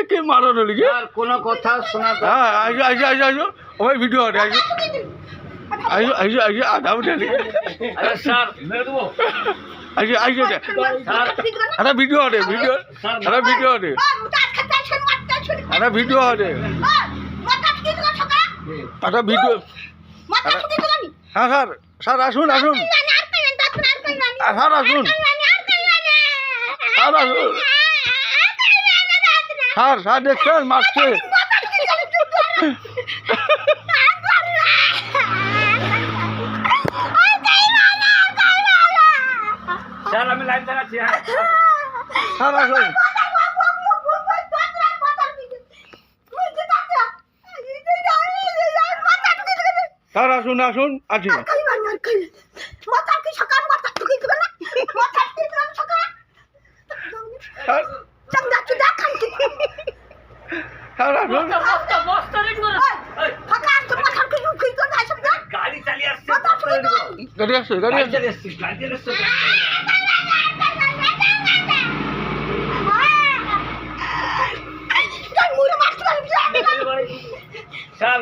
কে মারো নাকি কোনো কথা শোনা হ্যাঁ আইসো ওই ভিডিও আইসো আইসো আইসো আধা উঠে স্যার মেরে দেবো আইসো একটা ভিডিও আনে ভিডিও একটা ভিডিও আনে একটা ভিডিও আনে একটা ভিডিও হ্যাঁ স্যার স্যার আসুন আসুন স্যার আসুন স্যার আসুন স্যার স্যার দেখছেন মারছে স্যার আমি লাইন চালাচ্ছি হ্যাঁ স্যার আসুন স্যার আসুন আসুন আছি স্যার আসুন গাড়ি চালিয়ে আসছে গাড়ি আসছে গাড়ি আসছে গাড়ি চালিয়ে আসছে স্যার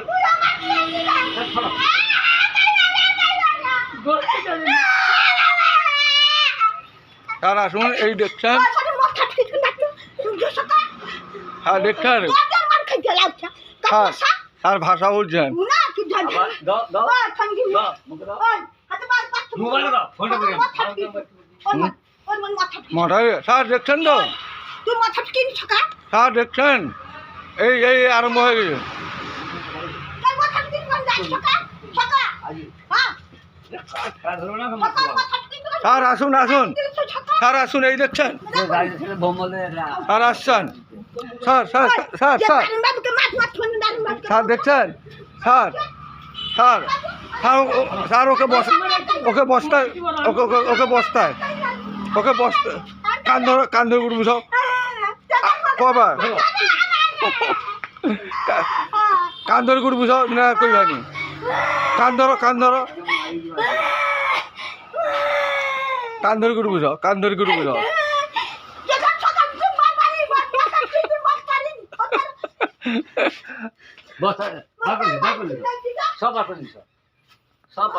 স্যার আসুন এই দেখছেন হ্যাঁ দেখছেন স্যার স্যার ভাষা বলছেন মাথায় স্যার দেখছেন তো স্যার দেখছেন এই এই আরম্ভ হয়ে গেছে স্যার আসুন আসুন স্যার আসুন এই দেখছেন স্যার আসছেন sir sir sir sir sir দেখছেন sir sir sir sir okay বস্তায় ওকে বস্তায় ওকে বস্তায় কান ধরে উঠবো সব কবার কান ধরে উঠবো সব না কই ভাই কান ধরো কান ধরো কান ধরে উঠবো সব কান ধরে উঠবো সব সব